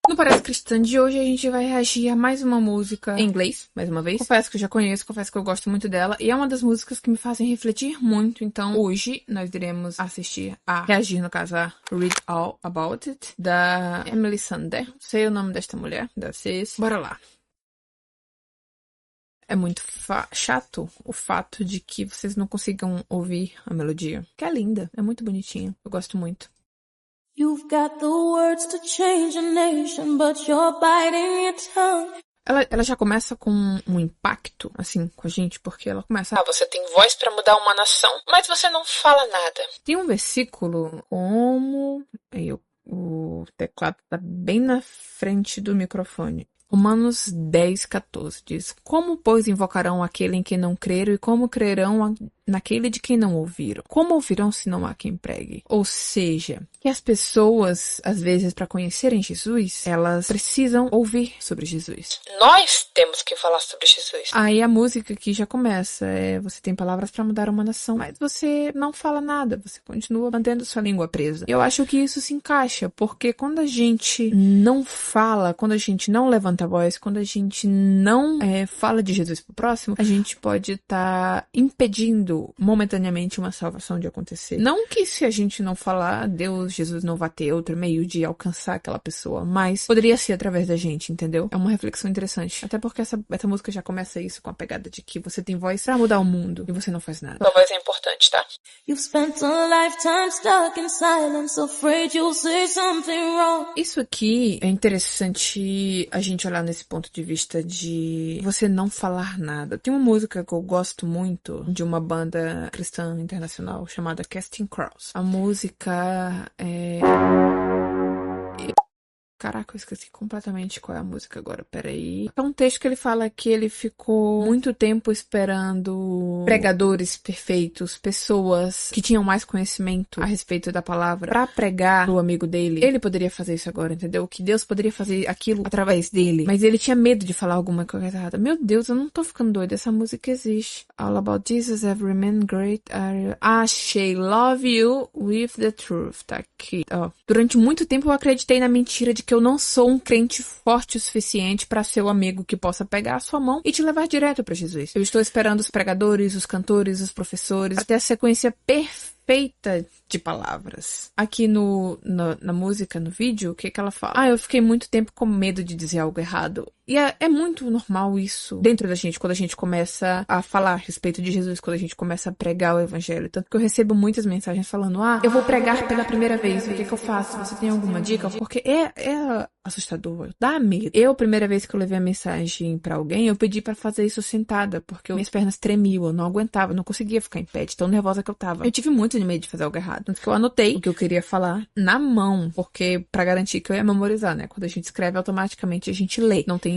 No Parece Cristã de hoje a gente vai reagir a mais uma música em inglês, mais uma vez. Confesso que eu já conheço, confesso que eu gosto muito dela. E é uma das músicas que me fazem refletir muito. Então hoje nós iremos reagir no caso, a Read All About It, da Emily Sandé. Não sei o nome desta mulher, da Cis. Bora lá. É muito chato o fato de que vocês não consigam ouvir a melodia. Que é linda, é muito bonitinha. Eu gosto muito. You've got the words to change a nation, but you're biting your tongue. Ela já começa com um impacto, assim, com a gente, porque ela começa... você tem voz pra mudar uma nação, mas você não fala nada. Tem um versículo como... o teclado tá bem na frente do microfone. Romanos 10:14 diz: Como, pois, invocarão aquele em quem não creram e como crerão naquele de quem não ouviram? Como ouvirão se não há quem pregue? Ou seja, que as pessoas, às vezes, para conhecerem Jesus, elas precisam ouvir sobre Jesus. Nós temos que falar sobre Jesus. Aí a música aqui já começa. Você tem palavras para mudar uma nação, mas você não fala nada. Você continua mantendo sua língua presa. Eu acho que isso se encaixa, porque quando a gente não fala, quando a gente não levanta a voz, quando a gente não fala de Jesus pro próximo, a gente pode estar impedindo momentaneamente uma salvação de acontecer. Não que se a gente não falar, Jesus não vai ter outro meio de alcançar aquela pessoa, mas poderia ser através da gente, entendeu? É uma reflexão interessante. Até porque essa música já começa isso com a pegada de que você tem voz pra mudar o mundo e você não faz nada. Sua voz é importante, tá? You've spent a lifetime stuck in silence, afraid you'll say something wrong. Isso aqui é interessante a gente olhar nesse ponto de vista de você não falar nada. Tem uma música que eu gosto muito de uma banda cristã internacional chamada Casting Crowns. A música é... Caraca, eu esqueci completamente qual é a música agora, peraí. É um texto que ele fala que ele ficou muito tempo esperando pregadores perfeitos, pessoas que tinham mais conhecimento a respeito da palavra, pra pregar pro amigo dele. Ele poderia fazer isso agora, entendeu? Que Deus poderia fazer aquilo através dele. Mas ele tinha medo de falar alguma coisa errada. Meu Deus, eu não tô ficando doida, essa música existe. All About Jesus, Every Man Great Are You. Achei, Love You With The Truth. Tá aqui, ó. Durante muito tempo eu acreditei na mentira de que eu não sou um crente forte o suficiente para ser o amigo que possa pegar a sua mão e te levar direto para Jesus. Eu estou esperando os pregadores, os cantores, os professores, até a sequência perfeita de palavras. Aqui na música, no vídeo, o que ela fala? Eu fiquei muito tempo com medo de dizer algo errado. E é muito normal isso dentro da gente, quando a gente começa a falar a respeito de Jesus, quando a gente começa a pregar o evangelho. Tanto que eu recebo muitas mensagens falando, eu vou pregar pela primeira vez, o que eu faço? Você tem alguma dica? Porque é assustador, dá medo. Primeira vez que eu levei a mensagem pra alguém, eu pedi pra fazer isso sentada, porque minhas pernas tremiam, eu não aguentava, não conseguia ficar em pé, de tão nervosa que eu tava. Eu tive muito medo de fazer algo errado. Tanto que eu anotei o que eu queria falar na mão, porque pra garantir que eu ia memorizar, né? Quando a gente escreve, automaticamente a gente lê. Não tem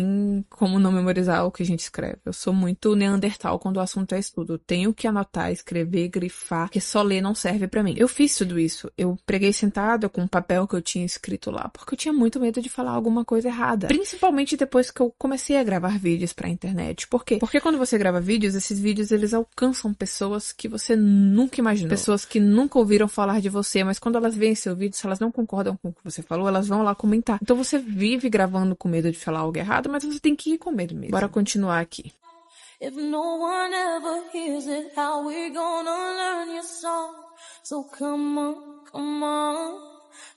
como não memorizar o que a gente escreve. Eu sou muito neandertal quando o assunto é estudo. Eu tenho que anotar, escrever, grifar, porque só ler não serve pra mim. Eu fiz tudo isso. Eu preguei sentada com o papel que eu tinha escrito lá, porque eu tinha muito medo de falar alguma coisa errada. Principalmente depois que eu comecei a gravar vídeos pra internet. Por quê? Porque quando você grava vídeos, esses vídeos eles alcançam pessoas que você nunca imaginou. Pessoas que nunca ouviram falar de você, mas quando elas veem seu vídeo, se elas não concordam com o que você falou, elas vão lá comentar. Então você vive gravando com medo de falar algo errado, mas você tem que ir com medo mesmo. Bora continuar aqui. If no one ever hears it, how we gonna learn your song? So come on, come on,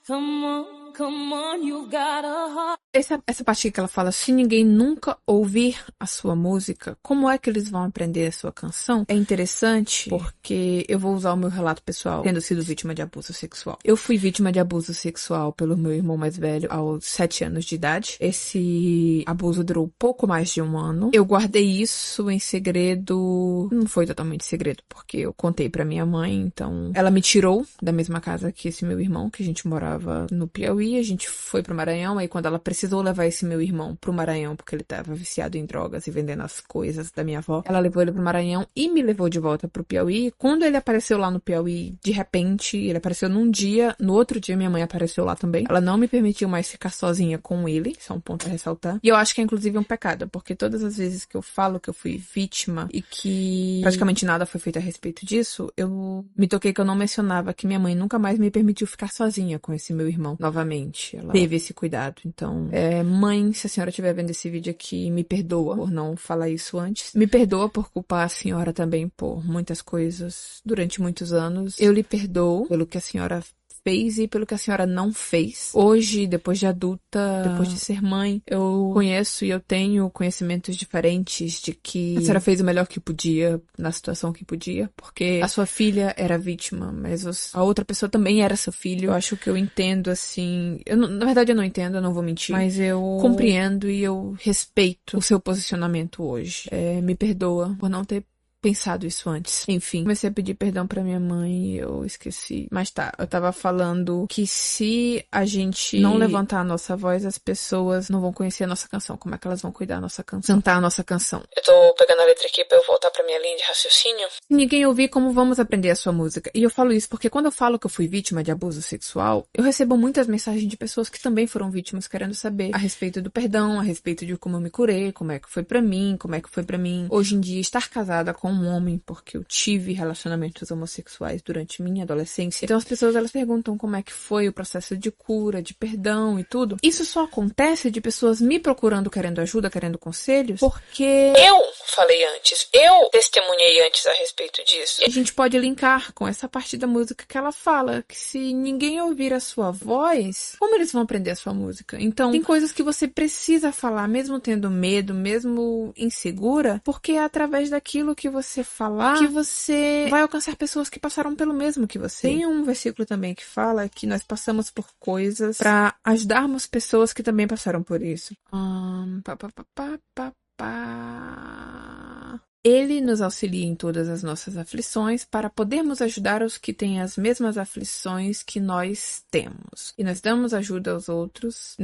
come on, come on, you've got a heart. Essa parte que ela fala, se ninguém nunca ouvir a sua música, como é que eles vão aprender a sua canção? É interessante porque eu vou usar o meu relato pessoal, tendo sido vítima de abuso sexual. Eu fui vítima de abuso sexual pelo meu irmão mais velho aos 7 anos de idade. Esse abuso durou pouco mais de 1 ano. Eu guardei isso em segredo, não foi totalmente segredo, porque eu contei pra minha mãe, então ela me tirou da mesma casa que esse meu irmão, que a gente morava no Piauí, a gente foi pro Maranhão, aí quando ela precisou levar esse meu irmão pro Maranhão, porque ele tava viciado em drogas e vendendo as coisas da minha avó. Ela levou ele pro Maranhão e me levou de volta pro Piauí. Quando ele apareceu lá no Piauí, de repente, ele apareceu num dia, no outro dia minha mãe apareceu lá também. Ela não me permitiu mais ficar sozinha com ele, isso é um ponto a ressaltar. E eu acho que é inclusive um pecado, porque todas as vezes que eu falo que eu fui vítima e que praticamente nada foi feito a respeito disso, eu me toquei que eu não mencionava que minha mãe nunca mais me permitiu ficar sozinha com esse meu irmão novamente. Ela teve esse cuidado, então Mãe, se a senhora estiver vendo esse vídeo aqui, me perdoa por não falar isso antes. Me perdoa por culpar a senhora também por muitas coisas durante muitos anos. Eu lhe perdoo pelo que a senhora fez e pelo que a senhora não fez. Hoje, depois de adulta, depois de ser mãe, eu conheço e eu tenho conhecimentos diferentes de que a senhora fez o melhor que podia, na situação que podia, porque a sua filha era vítima, mas a outra pessoa também era seu filho. Eu acho que eu entendo, assim... na verdade, eu não entendo, eu não vou mentir, mas eu compreendo e eu respeito o seu posicionamento hoje. Me perdoa por não ter pensado isso antes. Enfim, comecei a pedir perdão pra minha mãe e eu esqueci. Mas tá, eu tava falando que se a gente não levantar a nossa voz, as pessoas não vão conhecer a nossa canção. Como é que elas vão cuidar da nossa canção? Cantar a nossa canção. Eu tô pegando a letra aqui pra eu voltar pra minha linha de raciocínio. Se ninguém ouvir, como vamos aprender a sua música? E eu falo isso porque quando eu falo que eu fui vítima de abuso sexual, eu recebo muitas mensagens de pessoas que também foram vítimas querendo saber a respeito do perdão, a respeito de como eu me curei, como é que foi pra mim, hoje em dia estar casada com um homem, porque eu tive relacionamentos homossexuais durante minha adolescência. Então as pessoas, elas perguntam como é que foi o processo de cura, de perdão e tudo. Isso só acontece de pessoas me procurando, querendo ajuda, querendo conselhos, porque eu falei antes, eu testemunhei antes a respeito disso. E a gente pode linkar com essa parte da música que ela fala, que se ninguém ouvir a sua voz, como eles vão aprender a sua música? Então, tem coisas que você precisa falar, mesmo tendo medo, mesmo insegura, porque é através daquilo que você falar que você vai alcançar pessoas que passaram pelo mesmo que você. Tem um versículo também que fala que nós passamos por coisas para ajudarmos pessoas que também passaram por isso. Ele nos auxilia em todas as nossas aflições para podermos ajudar os que têm as mesmas aflições que nós temos. E nós damos ajuda aos outros,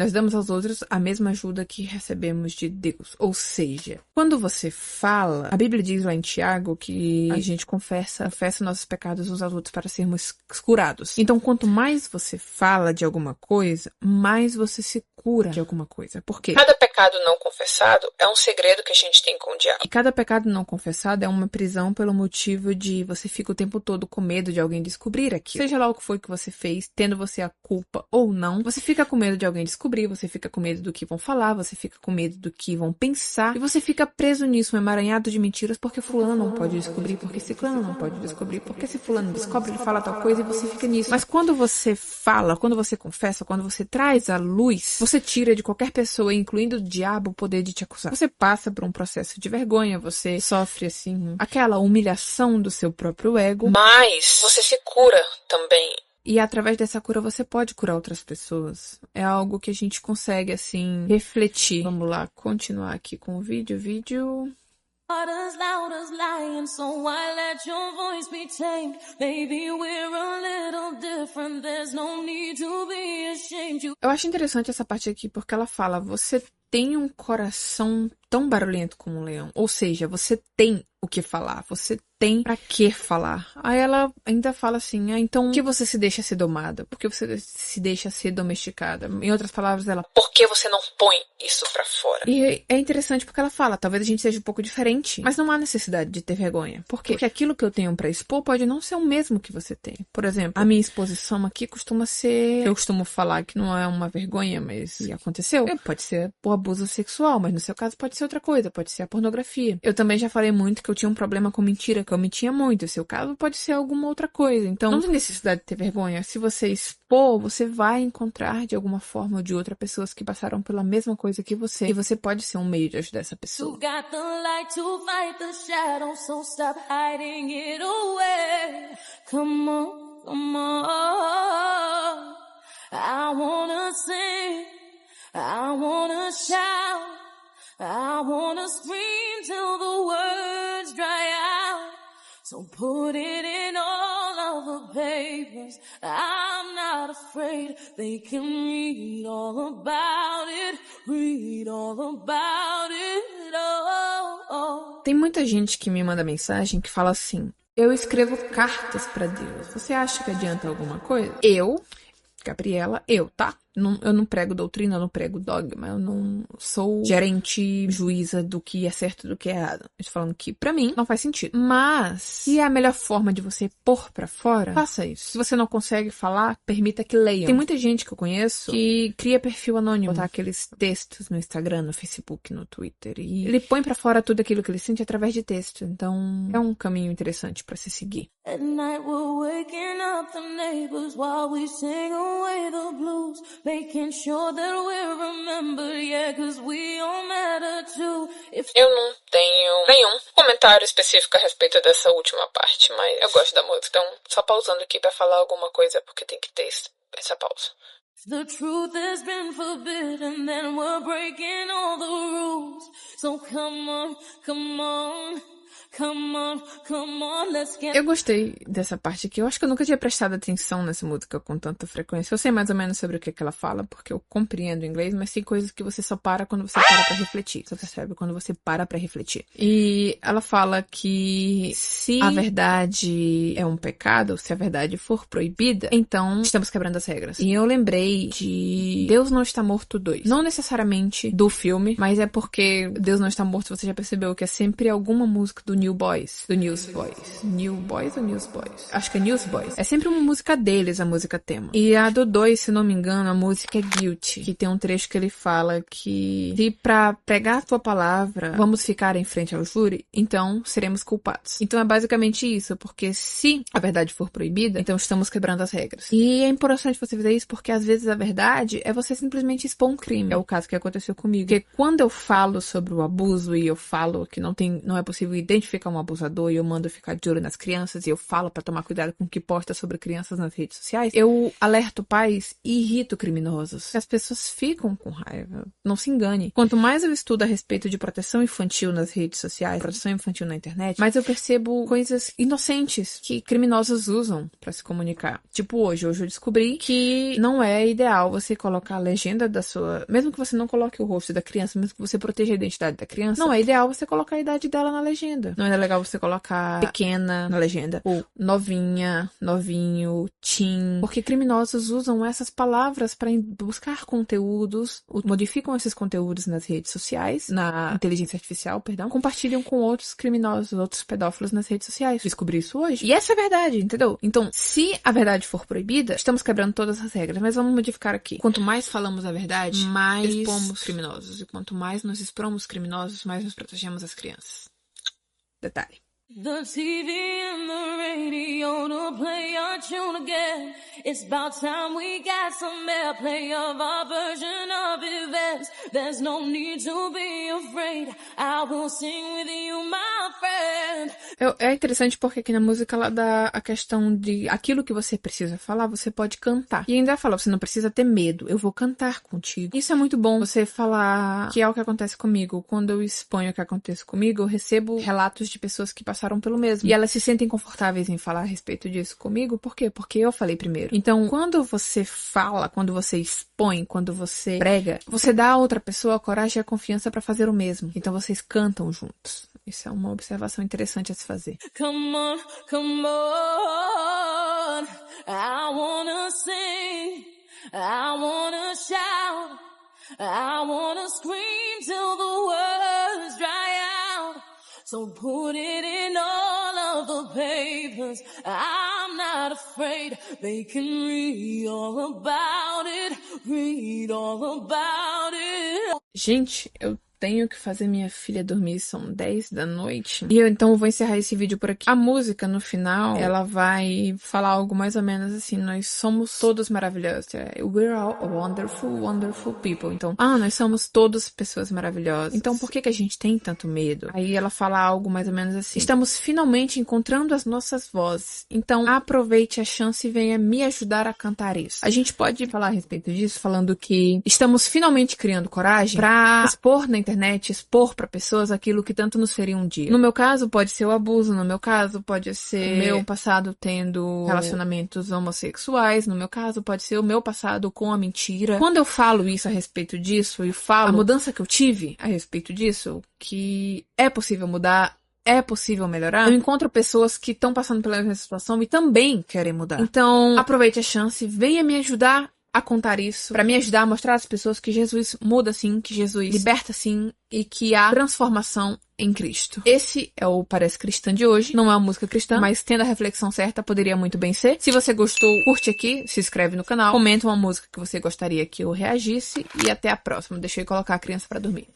a mesma ajuda que recebemos de Deus. Ou seja, quando você fala, a Bíblia diz lá em Tiago que a gente confessa nossos pecados uns aos outros para sermos curados. Então, quanto mais você fala de alguma coisa, mais você se cura de alguma coisa. Por quê? Cada pecado não confessado é um segredo que a gente tem com o diabo. E cada pecado não confessado é uma prisão pelo motivo de você fica o tempo todo com medo de alguém descobrir aquilo. Seja lá o que foi que você fez, tendo você a culpa ou não, você fica com medo de alguém descobrir, você fica com medo do que vão falar, você fica com medo do que vão pensar, e você fica preso nisso, um emaranhado de mentiras, porque fulano não pode descobrir, porque ciclano não pode descobrir, porque se fulano descobre, ele fala tal coisa e você fica nisso. Mas quando você fala, quando você confessa, quando você traz à luz, você tira de qualquer pessoa, incluindo o diabo, o poder de te acusar. Você passa por um processo de vergonha, você sofre, assim, aquela humilhação do seu próprio ego, mas você se cura também. E através dessa cura você pode curar outras pessoas. É algo que a gente consegue, assim, refletir. Vamos lá, continuar aqui com o vídeo. As loud as lion, so why let your voice be tamed? Maybe we're a little different, there's no need to be ashamed. Eu acho interessante essa parte aqui porque ela fala, você tem um coração tão barulhento como um leão. Ou seja, você tem o que falar, você tem pra que falar. Aí ela ainda fala assim, então por que você se deixa ser domada? Por que você se deixa ser domesticada? Em outras palavras, ela, por que você não põe isso pra fora? E é interessante porque ela fala, talvez a gente seja um pouco diferente, mas não há necessidade de ter vergonha. Por quê? Porque aquilo que eu tenho pra expor pode não ser o mesmo que você tem. Por exemplo, a minha exposição aqui costuma ser, eu costumo falar que não é uma vergonha, mas aconteceu. Pode ser por abuso sexual, mas no seu caso pode ser outra coisa, pode ser a pornografia. Eu também já falei muito que eu tinha um problema com mentira, que eu mentia muito. O seu caso pode ser alguma outra coisa. Então, não tem necessidade de ter vergonha. Se você expor, você vai encontrar de alguma forma ou de outra pessoas que passaram pela mesma coisa que você. E você pode ser um meio de ajudar essa pessoa. You got the light to fight the shadow, so stop hiding it away. Come on, come on. I wanna sing, I wanna shout, I wanna scream till the words dry out. So put it in all of the papers. I'm not afraid. They can read all about it. Read all about it. Oh. Tem muita gente que me manda mensagem que fala assim, eu escrevo cartas pra Deus. Você acha que adianta alguma coisa? Eu, Gabriela, tá? Eu não prego doutrina, eu não prego dogma, eu não sou gerente, juíza do que é certo e do que é errado. Eu tô falando que, pra mim, não faz sentido. Mas, se é a melhor forma de você pôr pra fora, faça isso. Se você não consegue falar, permita que leiam. Tem muita gente que eu conheço que cria perfil anônimo, botar aqueles textos no Instagram, no Facebook, no Twitter, e ele põe pra fora tudo aquilo que ele sente através de texto. Então, é um caminho interessante pra se seguir. At night we're waking up the neighbors while we sing away the blues, making sure that we're remembered, yeah, 'cause we all matter too. Eu não tenho nenhum comentário específico a respeito dessa última parte, mas eu gosto da música, então só pausando aqui pra falar alguma coisa, porque tem que ter essa pausa. The truth has been forbidden, then we're breaking all the rules. So come on, come on. Come on, come on, let's get... Eu gostei dessa parte aqui. Eu acho que eu nunca tinha prestado atenção nessa música com tanta frequência. Eu sei mais ou menos sobre o que ela fala, porque eu compreendo inglês, mas tem coisas que você só para quando você para pra refletir. Você percebe quando você para pra refletir. E ela fala que se a verdade é um pecado, se a verdade for proibida, então estamos quebrando as regras. E eu lembrei de Deus Não Está Morto 2. Não necessariamente do filme, mas é porque Deus Não Está Morto, você já percebeu que é sempre alguma música do New Boys. Do Newsboys. New Boys ou Newsboys? Acho que é Newsboys. É sempre uma música deles, a música tema. E a do 2, se não me engano, a música é Guilty. Que tem um trecho que ele fala que se pra pregar a tua palavra vamos ficar em frente ao júri, então seremos culpados. Então é basicamente isso, porque se a verdade for proibida, então estamos quebrando as regras. E é importante você fazer isso porque às vezes a verdade é você simplesmente expor um crime. É o caso que aconteceu comigo. Porque quando eu falo sobre o abuso e eu falo que não é possível identificar um abusador e eu mando ficar de olho nas crianças e eu falo pra tomar cuidado com o que posta sobre crianças nas redes sociais, eu alerto pais e irrito criminosos. As pessoas ficam com raiva. Não se engane. Quanto mais eu estudo a respeito de proteção infantil nas redes sociais, proteção infantil na internet, mais eu percebo coisas inocentes que criminosos usam pra se comunicar. Tipo hoje eu descobri que não é ideal você colocar a legenda da sua... Mesmo que você não coloque o rosto da criança, mesmo que você proteja a identidade da criança, não é ideal você colocar a idade dela na legenda. Não é legal você colocar pequena na legenda, ou novinha, novinho, teen, porque criminosos usam essas palavras para buscar conteúdos, modificam esses conteúdos nas redes sociais, na inteligência artificial, perdão, compartilham com outros criminosos, outros pedófilos nas redes sociais. Descobri isso hoje. E essa é a verdade, entendeu? Então, se a verdade for proibida, estamos quebrando todas as regras, mas vamos modificar aqui. Quanto mais falamos a verdade, mais expomos criminosos. E quanto mais nos expomos criminosos, mais nos protegemos as crianças. Detalhe. The TV and the radio to play our tune again. It's about time we got some airplay of our version of events. There's no need to be afraid. I will sing with you, my friend. É interessante porque aqui na música ela dá a questão de aquilo que você precisa falar, você pode cantar. E ainda fala, você não precisa ter medo, eu vou cantar contigo. Isso é muito bom, você falar que é o que acontece comigo. Quando eu exponho o que acontece comigo, eu recebo relatos de pessoas que passaram pelo mesmo. E elas se sentem confortáveis em falar a respeito disso comigo. Por quê? Porque eu falei primeiro. Então, quando você fala, quando você expõe, quando você prega, você dá a outra pessoa a coragem e a confiança pra fazer o mesmo. Então, vocês cantam juntos. Isso é uma observação interessante a se fazer. Come on, come on. I wanna sing. I wanna shout. I wanna scream till the words dry out. So put it in all of the papers. I'm not afraid. They can read all about it. Read all about it. Gente, eu tenho que fazer minha filha dormir, são 10 da noite. E então eu vou encerrar esse vídeo por aqui. A música, no final, ela vai falar algo mais ou menos assim, nós somos todos maravilhosos. We're all wonderful, wonderful people. Então, nós somos todos pessoas maravilhosas. Então, por que a gente tem tanto medo? Aí ela fala algo mais ou menos assim, estamos finalmente encontrando as nossas vozes. Então, aproveite a chance e venha me ajudar a cantar isso. A gente pode falar a respeito disso, falando que estamos finalmente criando coragem pra expor na internet, expor para pessoas aquilo que tanto nos feria um dia. No meu caso, pode ser o abuso, no meu caso, pode ser o meu passado tendo relacionamentos homossexuais, no meu caso, pode ser o meu passado com a mentira. Quando eu falo isso a respeito disso, e falo a mudança que eu tive a respeito disso, que é possível mudar, é possível melhorar, eu encontro pessoas que estão passando pela mesma situação e também querem mudar. Então, aproveite a chance, venha me ajudar a contar isso, pra me ajudar a mostrar às pessoas que Jesus muda sim, que Jesus liberta sim e que há transformação em Cristo. Esse é o Parece Cristã de hoje. Não é uma música cristã, mas tendo a reflexão certa, poderia muito bem ser. Se você gostou, curte aqui, se inscreve no canal, comenta uma música que você gostaria que eu reagisse e até a próxima. Deixa eu ir colocar a criança pra dormir.